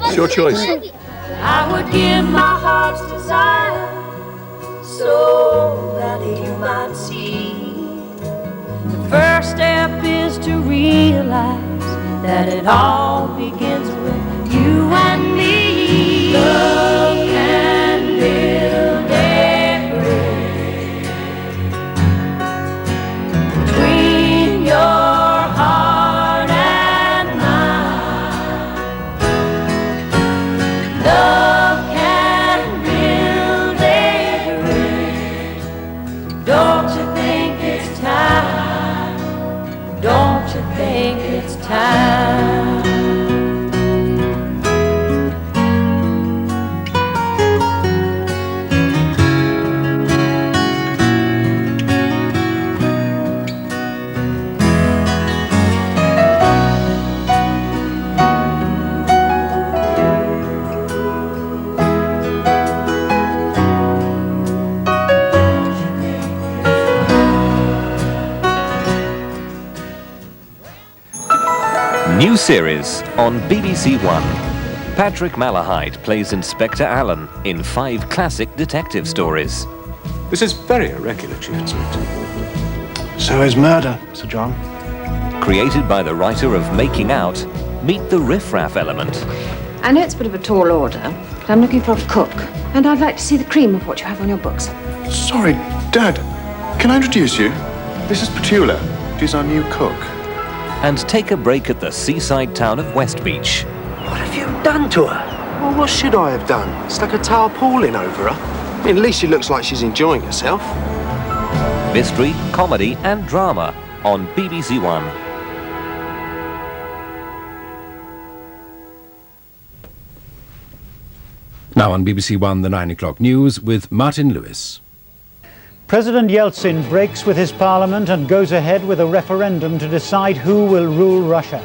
It's your choice. I would give my heart's desire so that you might see. The first step is to realize that it all begins with you and me. Love can build a bridge between your heart and mine. Love can build a bridge. Don't you think it's time? Don't you think it's time? New series on BBC1. Patrick Malahide plays Inspector Allen in 5 classic detective stories. This is very irregular, Chief Inspector. So is murder, Sir John. Created by the writer of Making Out, meet the riffraff element. I know it's a bit of a tall order, but I'm looking for a cook. And I'd like to see the cream of what you have on your books. Sorry, Dad. Can I introduce you? This is Petula. She's our new cook. And take a break at the seaside town of West Beach. What have you done to her? Well, what should I have done? Stuck a tarpaulin over her? I mean, at least she looks like she's enjoying herself. Mystery, comedy and drama on BBC1. Now on BBC1, the 9 o'clock news with Martin Lewis. President Yeltsin breaks with his parliament and goes ahead with a referendum to decide who will rule Russia.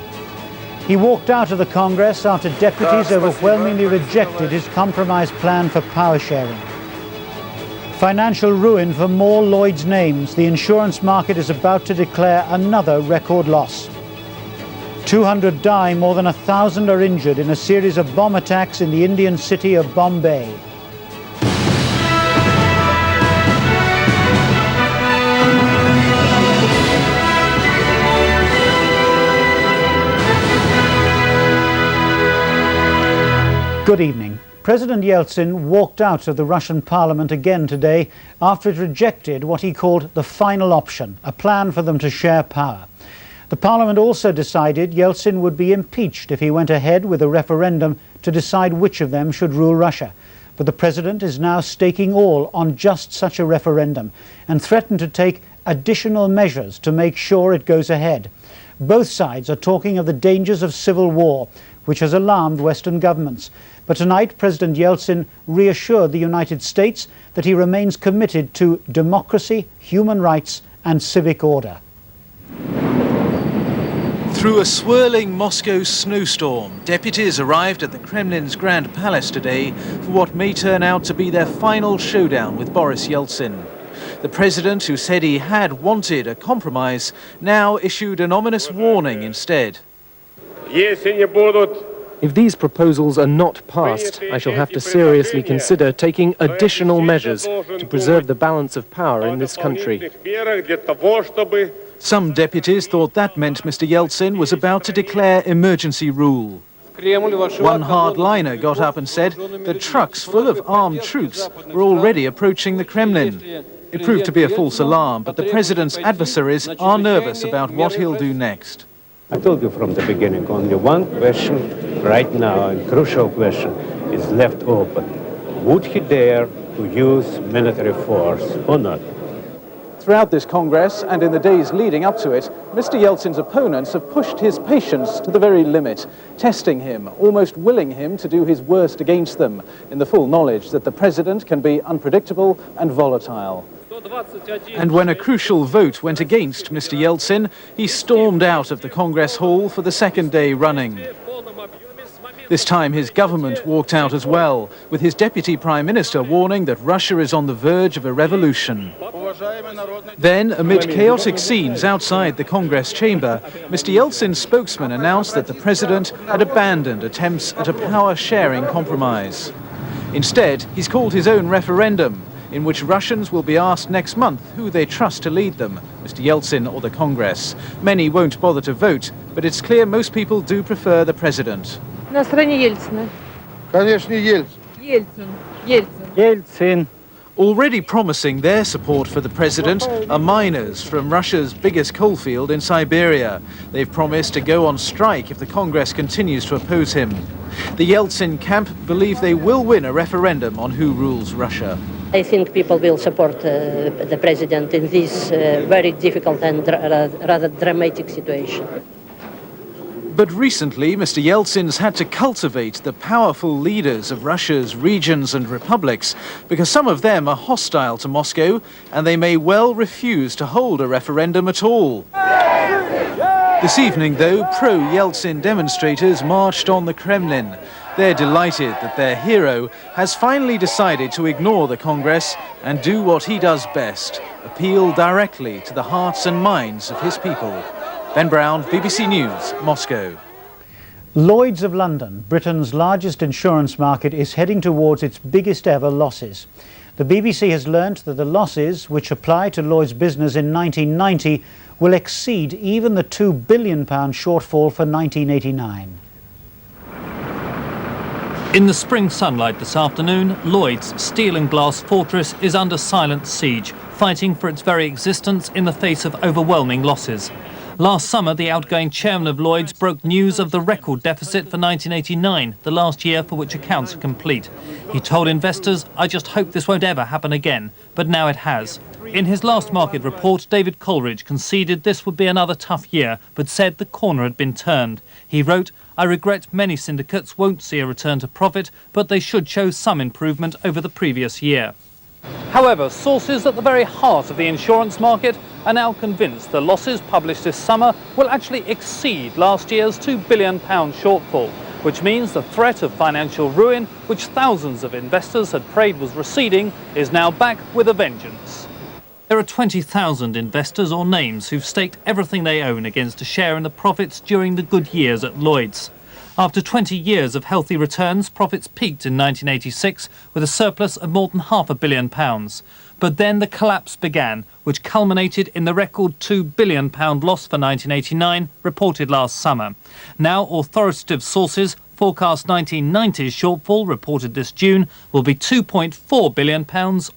He walked out of the Congress after deputies overwhelmingly rejected his compromise plan for power sharing. Financial ruin for more Lloyds names. The insurance market is about to declare another record loss. 200 die, more than 1,000 are injured in a series of bomb attacks in the Indian city of Bombay. Good evening. President Yeltsin walked out of the Russian parliament again today after it rejected what he called the final option, a plan for them to share power. The parliament also decided Yeltsin would be impeached if he went ahead with a referendum to decide which of them should rule Russia. But the president is now staking all on just such a referendum and threatened to take additional measures to make sure it goes ahead. Both sides are talking of the dangers of civil war, which has alarmed Western governments. But tonight, President Yeltsin reassured the United States that he remains committed to democracy, human rights and civic order. Through a swirling Moscow snowstorm, deputies arrived at the Kremlin's Grand Palace today for what may turn out to be their final showdown with Boris Yeltsin. The president, who said he had wanted a compromise, now issued an ominous warning instead. If these proposals are not passed, I shall have to seriously consider taking additional measures to preserve the balance of power in this country. Some deputies thought that meant Mr. Yeltsin was about to declare emergency rule. One hardliner got up and said that trucks full of armed troops were already approaching the Kremlin. It proved to be a false alarm, but the president's adversaries are nervous about what he'll do next. I told you from the beginning, only one question right now, a crucial question, is left open. Would he dare to use military force or not? Throughout this Congress and in the days leading up to it, Mr. Yeltsin's opponents have pushed his patience to the very limit, testing him, almost willing him to do his worst against them, in the full knowledge that the president can be unpredictable and volatile. And when a crucial vote went against Mr. Yeltsin, he stormed out of the Congress Hall for the second day running. This time his government walked out as well, with his deputy prime minister warning that Russia is on the verge of a revolution. Then, amid chaotic scenes outside the Congress chamber, Mr. Yeltsin's spokesman announced that the president had abandoned attempts at a power-sharing compromise. Instead, he's called his own referendum, in which Russians will be asked next month who they trust to lead them, Mr. Yeltsin or the Congress. Many won't bother to vote, but it's clear most people do prefer the president. На стороне Ельцина. Конечно, Ельцин. Ельцин. Already promising their support for the president are miners from Russia's biggest coalfield in Siberia. They've promised to go on strike if the Congress continues to oppose him. The Yeltsin camp believe they will win a referendum on who rules Russia. I think people will support the president in this very difficult and rather dramatic situation. But recently, Mr. Yeltsin's had to cultivate the powerful leaders of Russia's regions and republics because some of them are hostile to Moscow and they may well refuse to hold a referendum at all. This evening, though, pro-Yeltsin demonstrators marched on the Kremlin. They're delighted that their hero has finally decided to ignore the Congress and do what he does best, appeal directly to the hearts and minds of his people. Ben Brown, BBC News, Moscow. Lloyds of London, Britain's largest insurance market, is heading towards its biggest ever losses. The BBC has learnt that the losses, which apply to Lloyds' business in 1990, will exceed even the £2 billion shortfall for 1989. In the spring sunlight this afternoon, Lloyd's steel and glass fortress is under silent siege, fighting for its very existence in the face of overwhelming losses. Last summer, the outgoing chairman of Lloyds broke news of the record deficit for 1989, the last year for which accounts are complete. He told investors, "I just hope this won't ever happen again," but now it has. In his last market report, David Coleridge conceded this would be another tough year, but said the corner had been turned. He wrote, "I regret many syndicates won't see a return to profit, but they should show some improvement over the previous year." However, sources at the very heart of the insurance market are now convinced the losses published this summer will actually exceed last year's £2 billion shortfall, which means the threat of financial ruin, which thousands of investors had prayed was receding, is now back with a vengeance. There are 20,000 investors or names who've staked everything they own against a share in the profits during the good years at Lloyds. After 20 years of healthy returns, profits peaked in 1986 with a surplus of more than £500 million. But then the collapse began, which culminated in the record £2 billion loss for 1989, reported last summer. Now, authoritative sources forecast 1990's shortfall, reported this June, will be £2.4 billion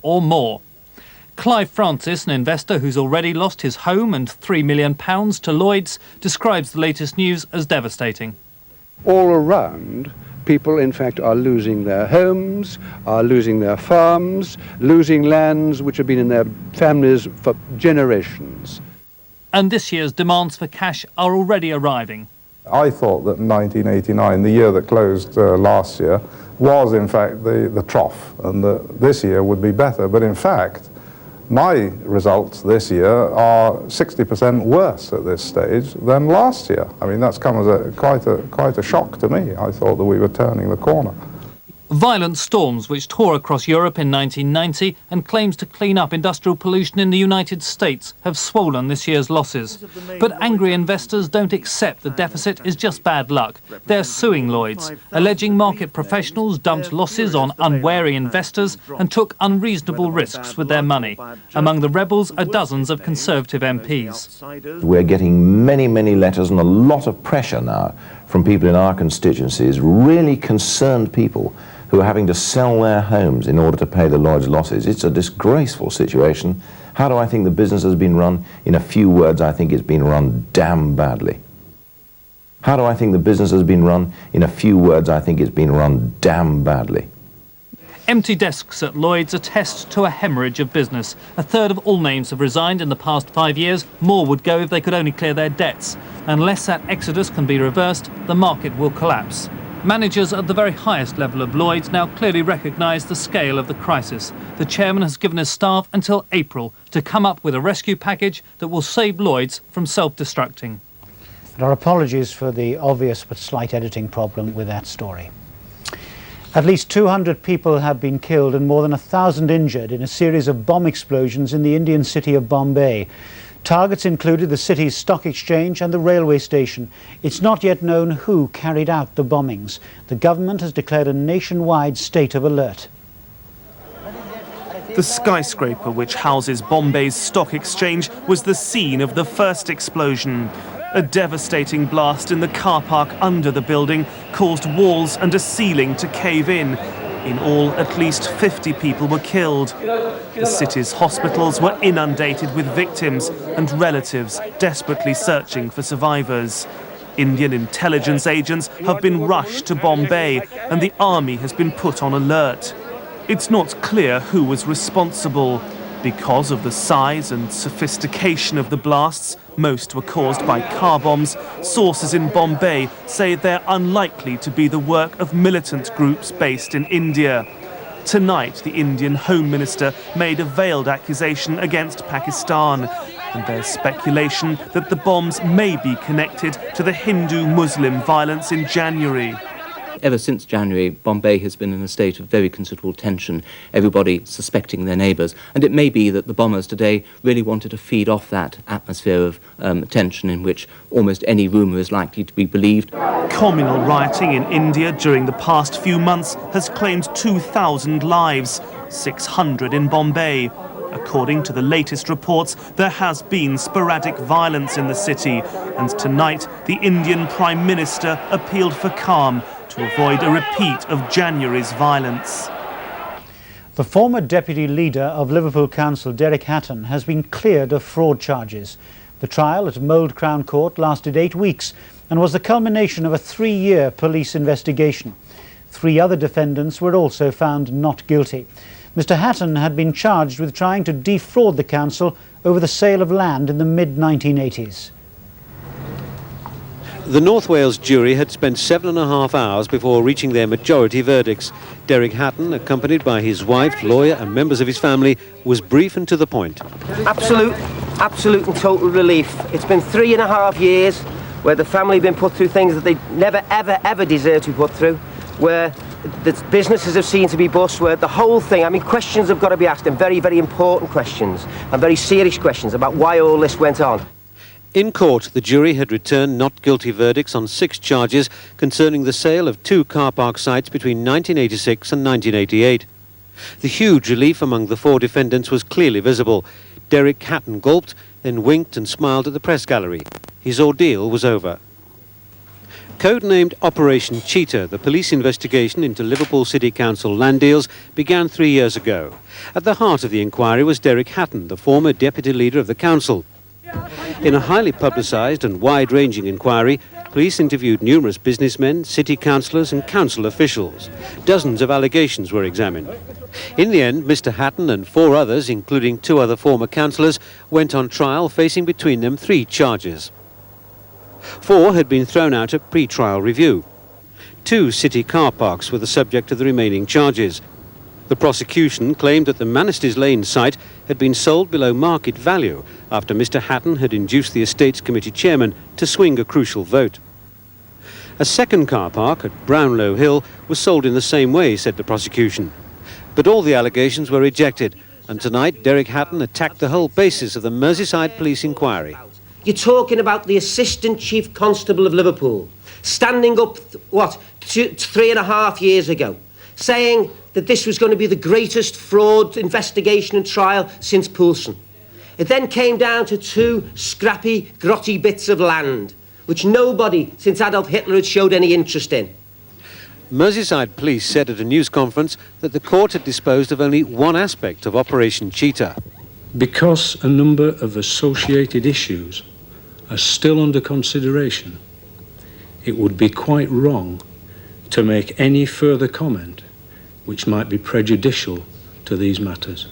or more. Clive Francis, an investor who's already lost his home and £3 million to Lloyds, describes the latest news as devastating. All around, people in fact are losing their homes, are losing their farms, losing lands which have been in their families for generations. And this year's demands for cash are already arriving. I thought that 1989, the year that closed last year, was in fact the trough, and that this year would be better. But in fact, my results this year are 60% worse at this stage than last year. I mean, that's come as quite a shock to me. I thought that we were turning the corner. Violent storms which tore across Europe in 1990 and claims to clean up industrial pollution in the United States have swollen this year's losses. But angry investors don't accept the deficit is just bad luck. They're suing Lloyds, alleging market professionals dumped losses on unwary investors and took unreasonable risks with their money. Among the rebels are dozens of Conservative MPs. We're getting many, many letters and a lot of pressure now from people in our constituencies, really concerned people who are having to sell their homes in order to pay the Lloyds losses. It's a disgraceful situation. How do I think the business has been run? In a few words, I think it's been run damn badly. How do I think the business has been run? In a few words, I think it's been run damn badly. Empty desks at Lloyds attest to a hemorrhage of business. A third of all names have resigned in the past 5 years. More would go if they could only clear their debts. Unless that exodus can be reversed, the market will collapse. Managers at the very highest level of Lloyds now clearly recognise the scale of the crisis. The chairman has given his staff until April to come up with a rescue package that will save Lloyds from self-destructing. And our apologies for the obvious but slight editing problem with that story. At least 200 people have been killed and more than 1,000 injured in a series of bomb explosions in the Indian city of Bombay. Targets included the city's stock exchange and the railway station. It's not yet known who carried out the bombings. The government has declared a nationwide state of alert. The skyscraper which houses Bombay's stock exchange was the scene of the first explosion. A devastating blast in the car park under the building caused walls and a ceiling to cave in. In all, at least 50 people were killed. The city's hospitals were inundated with victims and relatives desperately searching for survivors. Indian intelligence agents have been rushed to Bombay and the army has been put on alert. It's not clear who was responsible. Because of the size and sophistication of the blasts, most were caused by car bombs, sources in Bombay say they're unlikely to be the work of militant groups based in India. Tonight, the Indian Home Minister made a veiled accusation against Pakistan, and there's speculation that the bombs may be connected to the Hindu-Muslim violence in January. Ever since January, Bombay has been in a state of very considerable tension, everybody suspecting their neighbours. And it may be that the bombers today really wanted to feed off that atmosphere of tension in which almost any rumour is likely to be believed. Communal rioting in India during the past few months has claimed 2,000 lives, 600 in Bombay. According to the latest reports, there has been sporadic violence in the city, and tonight the Indian Prime Minister appealed for calm to avoid a repeat of January's violence. The former deputy leader of Liverpool Council, Derek Hatton, has been cleared of fraud charges. The trial at Mould Crown Court lasted 8 weeks and was the culmination of a 3-year police investigation. 3 other defendants were also found not guilty. Mr. Hatton had been charged with trying to defraud the council over the sale of land in the mid-1980s. The North Wales jury had spent 7.5 hours before reaching their majority verdicts. Derek Hatton, accompanied by his wife, lawyer and members of his family, was brief and to the point. Absolute and total relief. It's been 3.5 years where the family have been put through things that they never, ever deserved to be put through, where the businesses have seen to be bust, where the whole thing, I mean, questions have got to be asked, and very, very important questions, and very serious questions about why all this went on. In court, the jury had returned not guilty verdicts on 6 charges concerning the sale of 2 car park sites between 1986 and 1988. The huge relief among the 4 defendants was clearly visible. Derek Hatton gulped, then winked and smiled at the press gallery. His ordeal was over. Codenamed Operation Cheetah, the police investigation into Liverpool City Council land deals began 3 years ago. At the heart of the inquiry was Derek Hatton, the former deputy leader of the council. In a highly publicised and wide-ranging inquiry, police interviewed numerous businessmen, city councillors and council officials. Dozens of allegations were examined. In the end, Mr. Hatton and 4 others, including 2 other former councillors, went on trial facing between them 3 charges. 4 had been thrown out at pre-trial review. 2 city car parks were the subject of the remaining charges. The prosecution claimed that the Manisters Lane site had been sold below market value after Mr. Hatton had induced the Estates Committee chairman to swing a crucial vote. A second car park at Brownlow Hill was sold in the same way, said the prosecution. But all the allegations were rejected, and tonight Derek Hatton attacked the whole basis of the Merseyside police inquiry. You're talking about the Assistant Chief Constable of Liverpool, standing up, 3.5 years ago, saying that this was going to be the greatest fraud investigation and trial since Poulsen. It then came down to 2 scrappy, grotty bits of land, which nobody since Adolf Hitler had showed any interest in. Merseyside police said at a news conference that the court had disposed of only one aspect of Operation Cheetah. Because a number of associated issues are still under consideration, it would be quite wrong to make any further comment which might be prejudicial to these matters.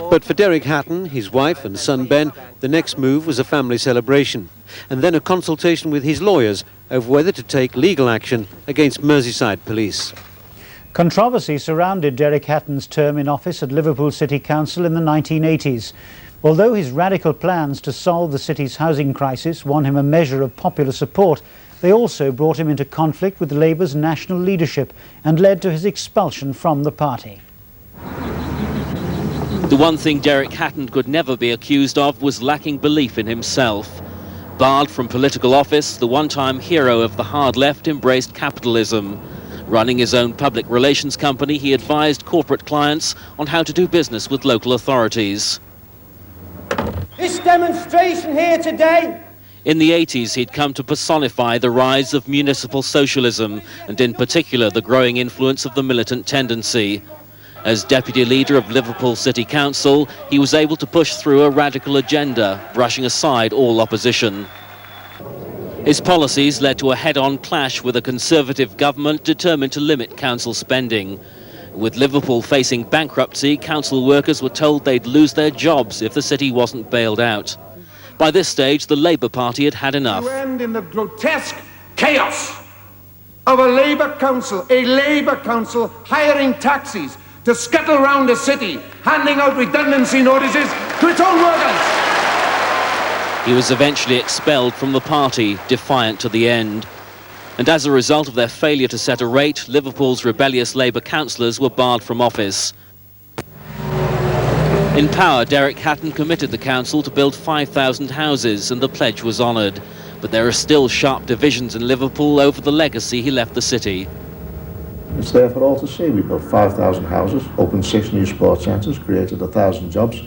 But for Derek Hatton, his wife and son Ben, the next move was a family celebration, and then a consultation with his lawyers over whether to take legal action against Merseyside police. Controversy surrounded Derek Hatton's term in office at Liverpool City Council in the 1980s. Although his radical plans to solve the city's housing crisis won him a measure of popular support, they also brought him into conflict with Labour's national leadership and led to his expulsion from the party. The one thing Derek Hatton could never be accused of was lacking belief in himself. Barred from political office, the one-time hero of the hard left embraced capitalism. Running his own public relations company, he advised corporate clients on how to do business with local authorities. This demonstration here today. In the 80s, he'd come to personify the rise of municipal socialism, and in particular the growing influence of the militant tendency. As deputy leader of Liverpool City Council, he was able to push through a radical agenda, brushing aside all opposition. His policies led to a head-on clash with a Conservative government determined to limit council spending. With Liverpool facing bankruptcy, council workers were told they'd lose their jobs if the city wasn't bailed out. By this stage, the Labour Party had had enough. To end in the grotesque chaos of a Labour council hiring taxis to scuttle round the city, handing out redundancy notices to its own workers. He was eventually expelled from the party, defiant to the end. And as a result of their failure to set a rate, Liverpool's rebellious Labour councillors were barred from office. In power, Derek Hatton committed the council to build 5,000 houses, and the pledge was honoured. But there are still sharp divisions in Liverpool over the legacy he left the city. It's there for all to see. We built 5,000 houses, opened 6 new sports centres, created 1,000 jobs,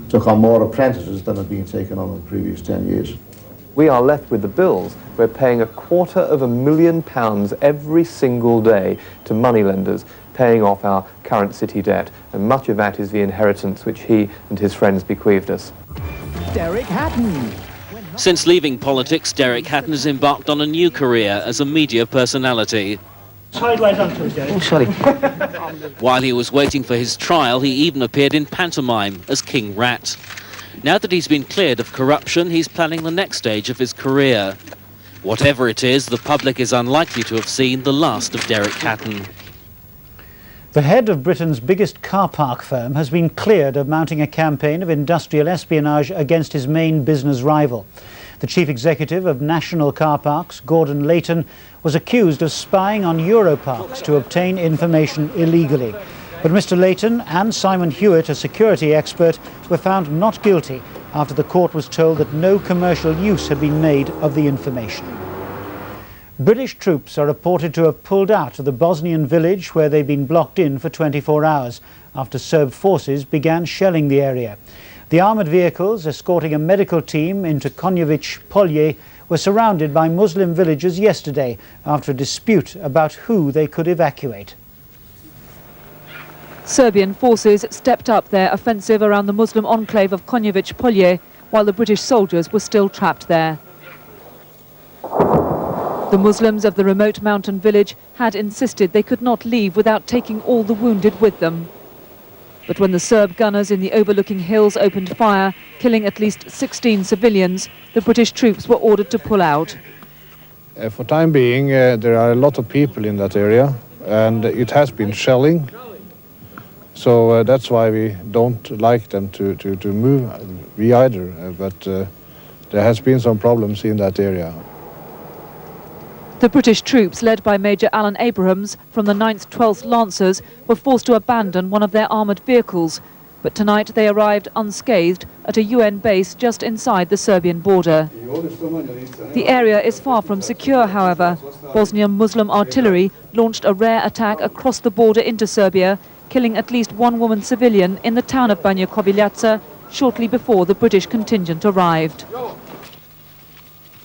took on more apprentices than had been taken on in the previous 10 years. We are left with the bills. We're paying £250,000 every single day to moneylenders, paying off our current city debt, and much of that is the inheritance which he and his friends bequeathed us. Derek Hatton. Since leaving politics, Derek Hatton has embarked on a new career as a media personality. Sideways onto it, Derek. Oh, sorry. While he was waiting for his trial, he even appeared in pantomime as King Rat. Now that he's been cleared of corruption, he's planning the next stage of his career. Whatever it is, the public is unlikely to have seen the last of Derek Hatton. The head of Britain's biggest car park firm has been cleared of mounting a campaign of industrial espionage against his main business rival. The chief executive of National Car Parks, Gordon Layton, was accused of spying on Europarks to obtain information illegally. But Mr. Layton and Simon Hewitt, a security expert, were found not guilty after the court was told that no commercial use had been made of the information. British troops are reported to have pulled out of the Bosnian village where they've been blocked in for 24 hours after Serb forces began shelling the area. The armoured vehicles escorting a medical team into Konjevic Polje were surrounded by Muslim villagers yesterday after a dispute about who they could evacuate. Serbian forces stepped up their offensive around the Muslim enclave of Konjevic Polje while the British soldiers were still trapped there. The Muslims of the remote mountain village had insisted they could not leave without taking all the wounded with them. But when the Serb gunners in the overlooking hills opened fire, killing at least 16 civilians, the British troops were ordered to pull out. For time being, there are a lot of people in that area, and it has been shelling. So that's why we don't like them to move, we either, but there has been some problems in that area. The British troops, led by Major Alan Abrahams from the 9th 12th Lancers, were forced to abandon one of their armoured vehicles. But tonight they arrived unscathed at a UN base just inside the Serbian border. The area is far from secure, however. Bosnian Muslim artillery launched a rare attack across the border into Serbia, killing at least one woman civilian in the town of Banja Koviljaca shortly before the British contingent arrived.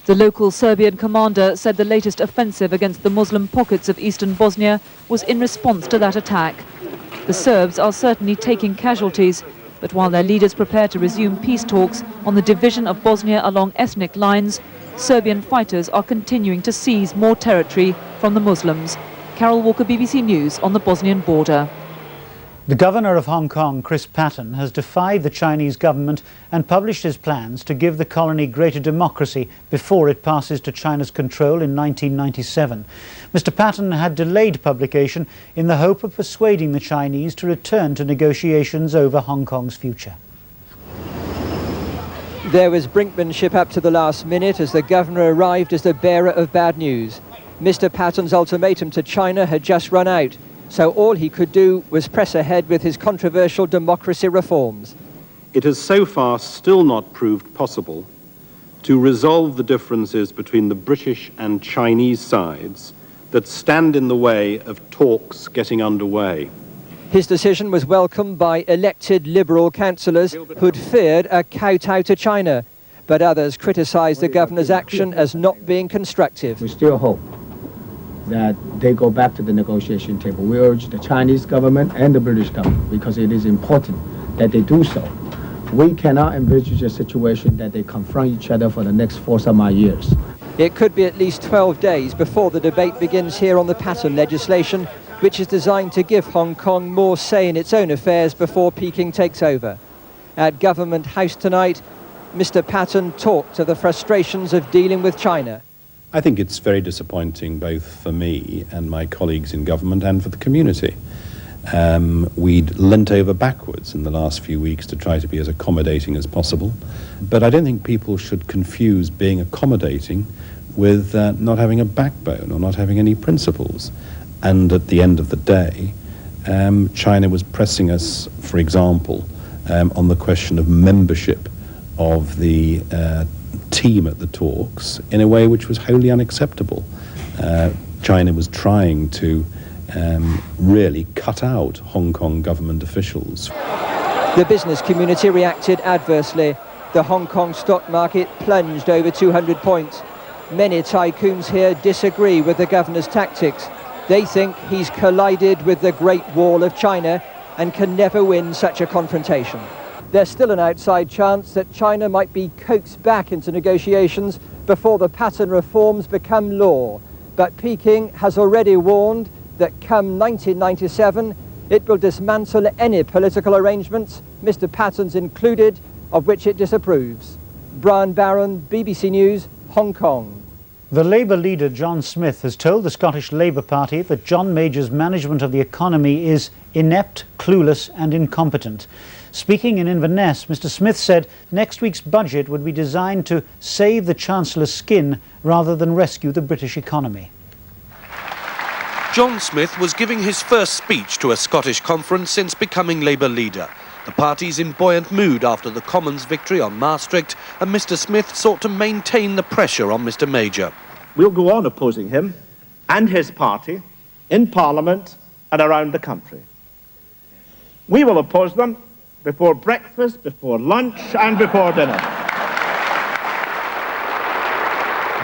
The local Serbian commander said the latest offensive against the Muslim pockets of eastern Bosnia was in response to that attack. The Serbs are certainly taking casualties, but while their leaders prepare to resume peace talks on the division of Bosnia along ethnic lines, Serbian fighters are continuing to seize more territory from the Muslims. Carol Walker, BBC News, on the Bosnian border. The governor of Hong Kong, Chris Patten, has defied the Chinese government and published his plans to give the colony greater democracy before it passes to China's control in 1997. Mr. Patten had delayed publication in the hope of persuading the Chinese to return to negotiations over Hong Kong's future. There was brinkmanship up to the last minute as the governor arrived as the bearer of bad news. Mr. Patten's ultimatum to China had just run out, so all he could do was press ahead with his controversial democracy reforms. It has so far still not proved possible to resolve the differences between the British and Chinese sides that stand in the way of talks getting underway. His decision was welcomed by elected Liberal councillors who'd feared a kowtow to China, but others criticised the governor's action as not being constructive. We still hope that they go back to the negotiation table. We urge the Chinese government and the British government, because it is important that they do so. We cannot envisage a situation that they confront each other for the next 4-some-odd years. It could be at least 12 days before the debate begins here on the Patten legislation, which is designed to give Hong Kong more say in its own affairs before Peking takes over. At Government House tonight, Mr. Patten talked of the frustrations of dealing with China. I think it's very disappointing both for me and my colleagues in government and for the community. We'd leant over backwards in the last few weeks to try to be as accommodating as possible, but I don't think people should confuse being accommodating with not having a backbone or not having any principles. And at the end of the day, China was pressing us, for example, on the question of membership of the team at the talks in a way which was wholly unacceptable. China was trying to really cut out Hong Kong government officials. The business community reacted adversely. The Hong Kong stock market plunged over 200 points. Many tycoons here disagree with the governor's tactics. They think he's collided with the Great Wall of China and can never win such a confrontation. There's still an outside chance that China might be coaxed back into negotiations before the Patten reforms become law. But Peking has already warned that come 1997, it will dismantle any political arrangements, Mr. Patten's included, of which it disapproves. Brian Barron, BBC News, Hong Kong. The Labour leader John Smith has told the Scottish Labour Party that John Major's management of the economy is inept, clueless and incompetent. Speaking in Inverness, Mr. Smith said next week's budget would be designed to save the Chancellor's skin rather than rescue the British economy. John Smith was giving his first speech to a Scottish conference since becoming Labour leader. The party's in buoyant mood after the Commons' victory on Maastricht, and Mr. Smith sought to maintain the pressure on Mr. Major. We'll go on opposing him and his party in Parliament and around the country. We will oppose them before breakfast, before lunch and before dinner.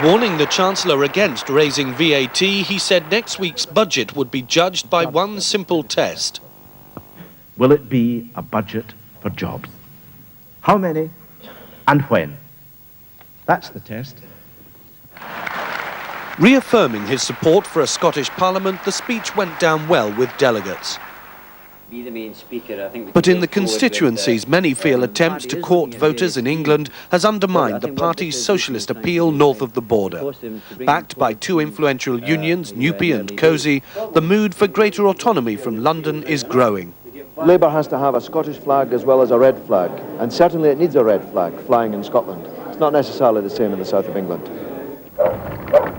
Warning the Chancellor against raising VAT, he said next week's budget would be judged by one simple test. Will it be a budget for jobs? How many and when? That's the test. Reaffirming his support for a Scottish Parliament, the speech went down well with delegates. But in the constituencies, many feel attempts to court voters in England has undermined the party's socialist appeal north of the border. Backed by two influential unions, NUPE and COSY, the mood for greater autonomy from London is growing. Labour has to have a Scottish flag as well as a red flag, and certainly it needs a red flag flying in Scotland. It's not necessarily the same in the south of England.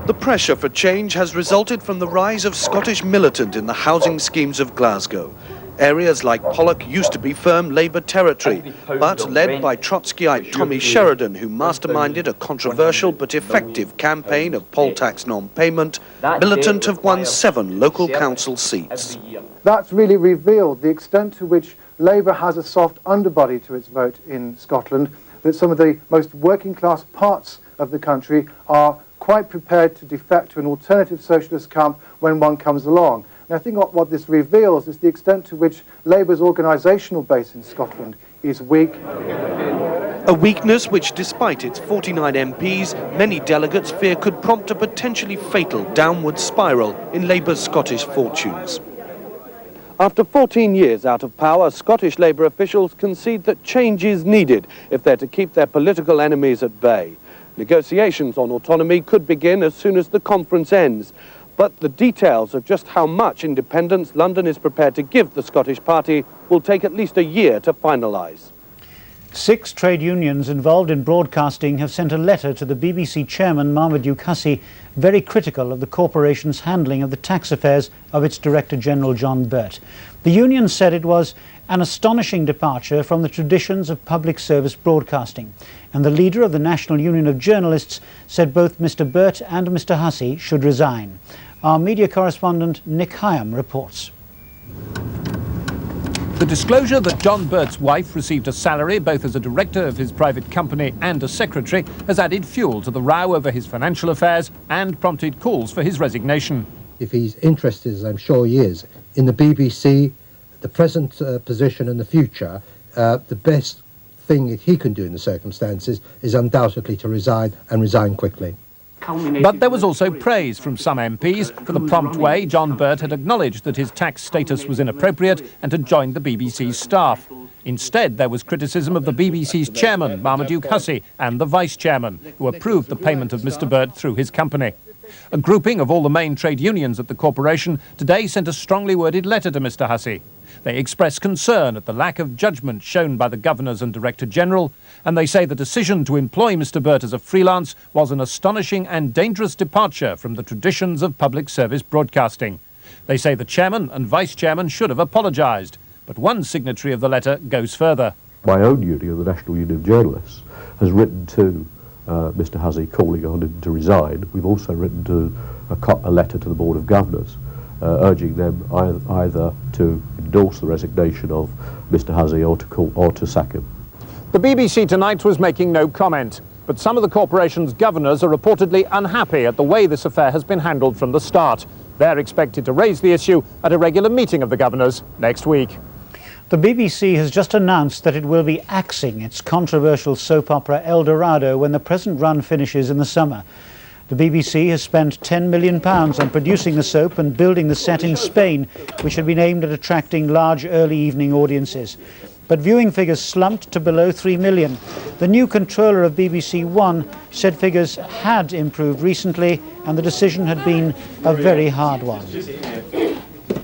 The pressure for change has resulted from the rise of Scottish militant in the housing schemes of Glasgow. Areas like Pollock used to be firm Labour territory, but led by Trotskyite Tommy Sheridan, who masterminded a controversial but effective campaign of poll tax non-payment, militant have won 7 local council seats. That's really revealed the extent to which Labour has a soft underbody to its vote in Scotland, that some of the most working class parts of the country are quite prepared to defect to an alternative socialist camp when one comes along. And I think what this reveals is the extent to which Labour's organisational base in Scotland is weak. A weakness which, despite its 49 MPs, many delegates fear could prompt a potentially fatal downward spiral in Labour's Scottish fortunes. After 14 years out of power, Scottish Labour officials concede that change is needed if they're to keep their political enemies at bay. Negotiations on autonomy could begin as soon as the conference ends. But the details of just how much independence London is prepared to give the Scottish Party will take at least a year to finalise. 6 trade unions involved in broadcasting have sent a letter to the BBC chairman, Marmaduke Hussey, very critical of the corporation's handling of the tax affairs of its Director General, John Burt. The union said it was an astonishing departure from the traditions of public service broadcasting, and the leader of the National Union of Journalists said both Mr. Burt and Mr. Hussey should resign. Our media correspondent Nick Hyam reports. The disclosure that John Burt's wife received a salary both as a director of his private company and a secretary has added fuel to the row over his financial affairs and prompted calls for his resignation. If he's interested, as I'm sure he is, in the BBC, the present position and the future, the best thing that he can do in the circumstances is undoubtedly to resign, and resign quickly. But there was also praise from some MPs for the prompt way John Burt had acknowledged that his tax status was inappropriate and had joined the BBC's staff. Instead, there was criticism of the BBC's chairman, Marmaduke Hussey, and the vice-chairman, who approved the payment of Mr. Burt through his company. A grouping of all the main trade unions at the corporation today sent a strongly worded letter to Mr. Hussey. They express concern at the lack of judgment shown by the governors and Director General, and they say the decision to employ Mr. Burt as a freelance was an astonishing and dangerous departure from the traditions of public service broadcasting. They say the chairman and vice-chairman should have apologised, but one signatory of the letter goes further. My own union, the National Union of Journalists, has written to Mr. Hussey calling on him to resign. We've also written to a letter to the Board of Governors urging them either to endorse the resignation of Mr. Hussey or to sack him. The BBC tonight was making no comment, but some of the corporation's governors are reportedly unhappy at the way this affair has been handled from the start. They're expected to raise the issue at a regular meeting of the governors next week. The BBC has just announced that it will be axing its controversial soap opera Eldorado when the present run finishes in the summer. The BBC has spent £10 million on producing the soap and building the set in Spain, which had been aimed at attracting large early evening audiences. But viewing figures slumped to below 3 million. The new controller of BBC1 said figures had improved recently and the decision had been a very hard one.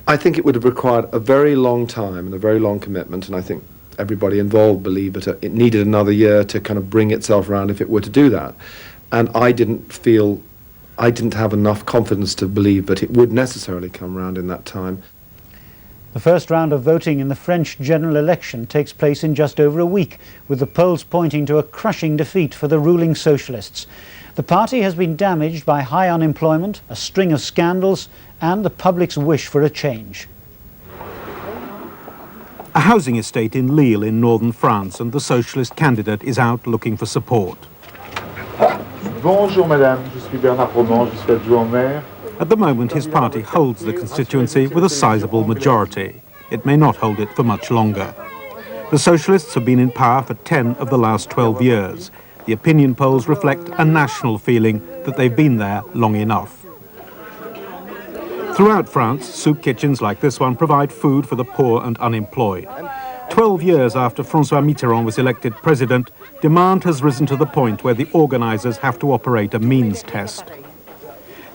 I think it would have required a very long time and a very long commitment, and I think everybody involved believed that it needed another year to kind of bring itself around if it were to do that. And I didn't have enough confidence to believe that it would necessarily come around in that time. The first round of voting in the French general election takes place in just over a week, with the polls pointing to a crushing defeat for the ruling socialists. The party has been damaged by high unemployment, a string of scandals, and the public's wish for a change. A housing estate in Lille in northern France, and the socialist candidate is out looking for support. Bonjour madame, je suis Bernard Roman, je suis adjoint maire. At the moment, his party holds the constituency with a sizable majority. It may not hold it for much longer. The socialists have been in power for 10 of the last 12 years. The opinion polls reflect a national feeling that they've been there long enough. Throughout France, soup kitchens like this one provide food for the poor and unemployed. 12 years after François Mitterrand was elected president, demand has risen to the point where the organisers have to operate a means test.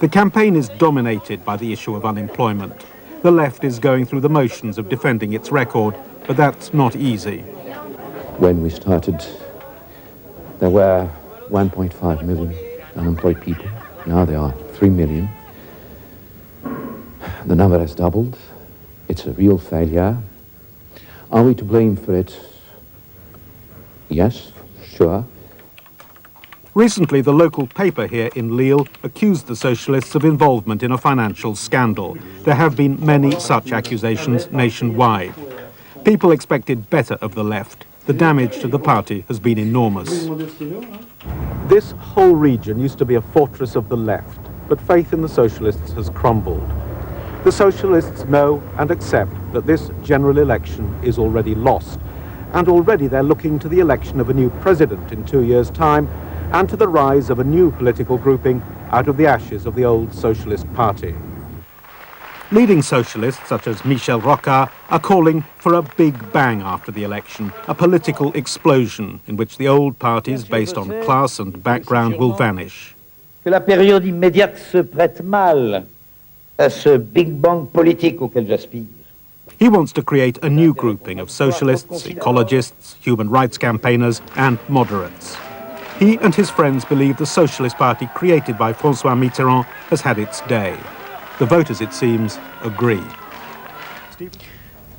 The campaign is dominated by the issue of unemployment. The left is going through the motions of defending its record, but that's not easy. When we started, there were 1.5 million unemployed people. Now there are 3 million. The number has doubled. It's a real failure. Are we to blame for it? Yes, sure. Recently, the local paper here in Lille accused the socialists of involvement in a financial scandal. There have been many such accusations nationwide. People expected better of the left. The damage to the party has been enormous. This whole region used to be a fortress of the left, but faith in the socialists has crumbled. The socialists know and accept that this general election is already lost, and already they're looking to the election of a new president in 2 years' time, and to the rise of a new political grouping out of the ashes of the old Socialist Party. Leading socialists, such as Michel Rocard, are calling for a big bang after the election, a political explosion in which the old parties based on class and background will vanish. Que la période immédiate se prête mal à ce big bang politique auquel j'aspire. He wants to create a new grouping of socialists, ecologists, human rights campaigners and moderates. He and his friends believe the Socialist Party created by François Mitterrand has had its day. The voters, it seems, agree.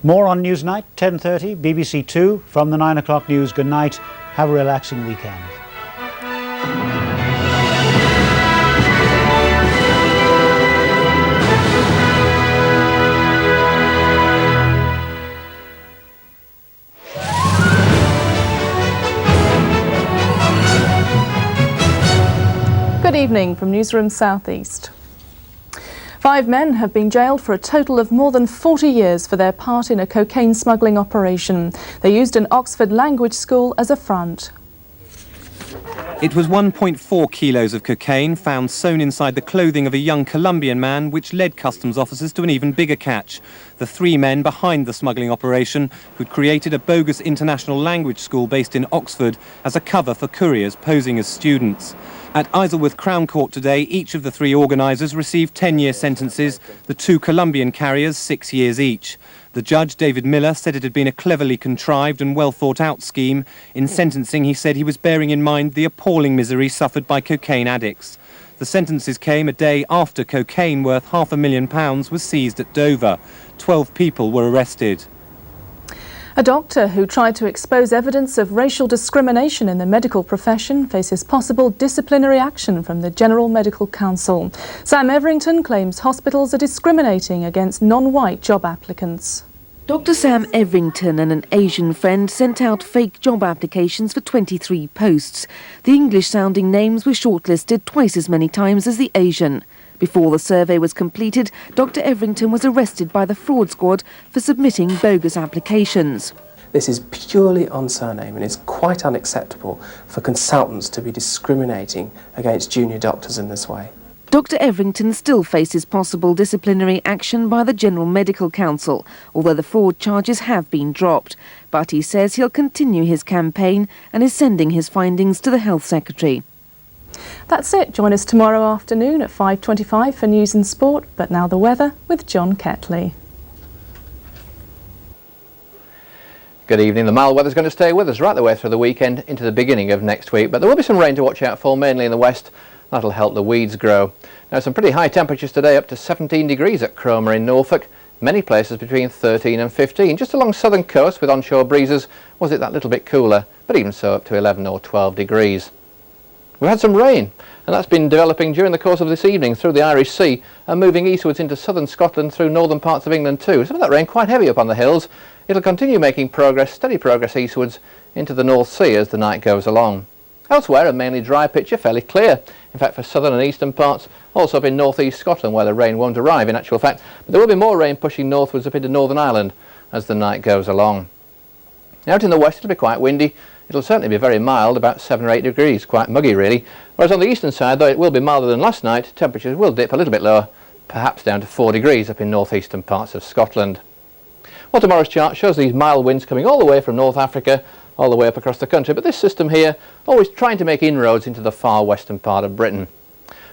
More on Newsnight, 10:30, BBC 2. From the 9 o'clock news, good night. Have a relaxing weekend. Good evening from Newsroom South East. 5 men have been jailed for a total of more than 40 years for their part in a cocaine smuggling operation. They used an Oxford language school as a front. It was 1.4 kilos of cocaine found sewn inside the clothing of a young Colombian man, which led customs officers to an even bigger catch. The 3 men behind the smuggling operation, who'd created a bogus international language school based in Oxford as a cover for couriers posing as students. At Isleworth Crown Court today, each of the 3 organisers received 10-year sentences, the 2 Colombian carriers 6 years each. The judge, David Miller, said it had been a cleverly contrived and well-thought-out scheme. In sentencing, he said he was bearing in mind the appalling misery suffered by cocaine addicts. The sentences came a day after cocaine worth £500,000 was seized at Dover. 12 people were arrested. A doctor who tried to expose evidence of racial discrimination in the medical profession faces possible disciplinary action from the General Medical Council. Sam Everington claims hospitals are discriminating against non-white job applicants. Dr. Sam Everington and an Asian friend sent out fake job applications for 23 posts. The English-sounding names were shortlisted twice as many times as the Asian. Before the survey was completed, Dr. Everington was arrested by the fraud squad for submitting bogus applications. This is purely on surname, and it's quite unacceptable for consultants to be discriminating against junior doctors in this way. Dr. Everington still faces possible disciplinary action by the General Medical Council, although the fraud charges have been dropped. But he says he'll continue his campaign and is sending his findings to the Health Secretary. That's it. Join us tomorrow afternoon at 5:25 for news and sport. But now the weather with John Kettley. Good evening. The mild weather's going to stay with us right the way through the weekend into the beginning of next week. But there will be some rain to watch out for, mainly in the west. That'll help the weeds grow. Now, some pretty high temperatures today, up to 17 degrees at Cromer in Norfolk. Many places between 13 and 15. Just along southern coast with onshore breezes, was it that little bit cooler, but even so up to 11 or 12 degrees. We've had some rain, and that's been developing during the course of this evening through the Irish Sea and moving eastwards into southern Scotland through northern parts of England too. Some of that rain quite heavy up on the hills. It'll continue making progress, steady progress eastwards into the North Sea as the night goes along. Elsewhere, a mainly dry picture, fairly clear. In fact, for southern and eastern parts, also up in northeast Scotland where the rain won't arrive in actual fact. But there will be more rain pushing northwards up into Northern Ireland as the night goes along. Out in the west, it'll be quite windy. It'll certainly be very mild, about 7 or 8 degrees, quite muggy really. Whereas on the eastern side, though it will be milder than last night, temperatures will dip a little bit lower, perhaps down to 4 degrees up in northeastern parts of Scotland. Well, tomorrow's chart shows these mild winds coming all the way from North Africa, all the way up across the country, but this system here always trying to make inroads into the far western part of Britain.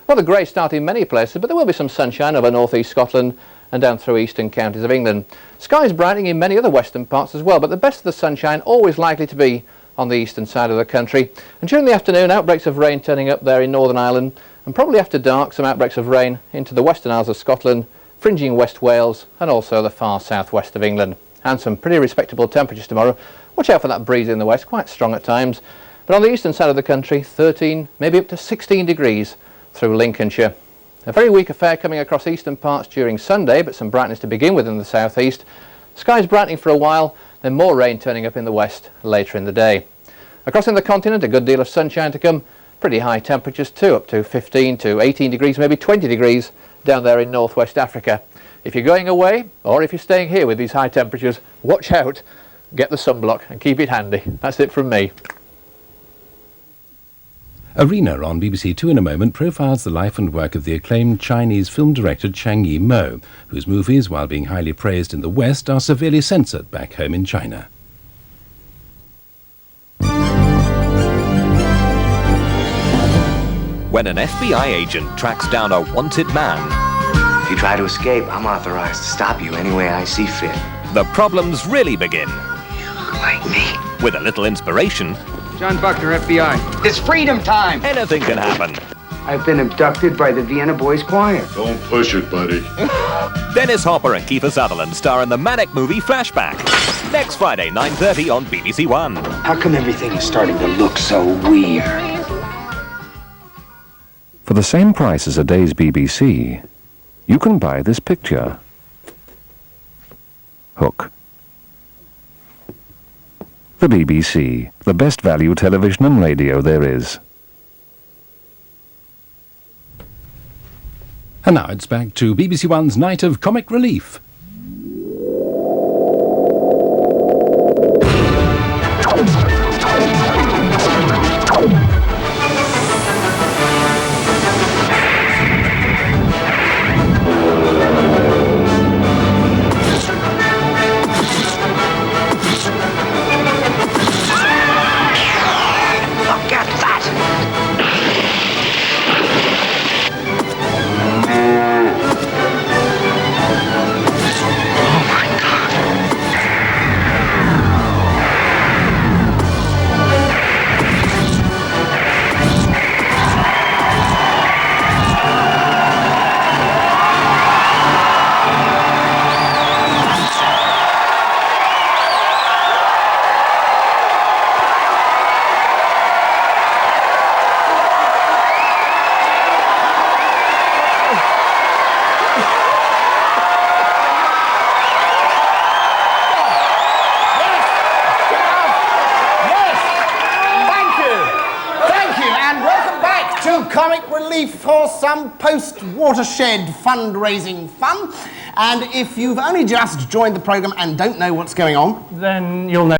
Well, the grey start in many places, but there will be some sunshine over northeast Scotland and down through eastern counties of England. Skies brightening in many other western parts as well, but the best of the sunshine always likely to be on the eastern side of the country. And during the afternoon, outbreaks of rain turning up there in Northern Ireland, and probably after dark, some outbreaks of rain into the Western Isles of Scotland, fringing West Wales, and also the far southwest of England. And some pretty respectable temperatures tomorrow. Watch out for that breeze in the west, quite strong at times. But on the eastern side of the country, 13, maybe up to 16 degrees through Lincolnshire. A very weak affair coming across eastern parts during Sunday, but some brightness to begin with in the southeast. Skies brightening for a while, then more rain turning up in the west later in the day. Across in the continent, a good deal of sunshine to come. Pretty high temperatures too, up to 15 to 18 degrees, maybe 20 degrees down there in northwest Africa. If you're going away, or if you're staying here with these high temperatures, watch out, get the sunblock and keep it handy. That's it from me. Arena on BBC 2 in a moment profiles the life and work of the acclaimed Chinese film director Chang Yimou, whose movies, while being highly praised in the West, are severely censored back home in China. When an FBI agent tracks down a wanted man, if you try to escape, I'm authorized to stop you any way I see fit. the problems really begin. You look like me. With a little inspiration, John Buckner, FBI. It's freedom time. anything can happen. I've been abducted by the Vienna Boys Choir. Don't push it, buddy. Dennis Hopper and Kiefer Sutherland star in the manic movie Flashback. Next Friday, 9:30 on BBC1. How come everything is starting to look so weird? For the same price as a day's BBC, you can buy this picture. Hook. The BBC, the best value television and radio there is. And now it's back to BBC One's Night of Comic Relief. Look at that! Comic relief for some post-watershed fundraising fun. And if you've only just joined the programme and don't know what's going on, then you'll know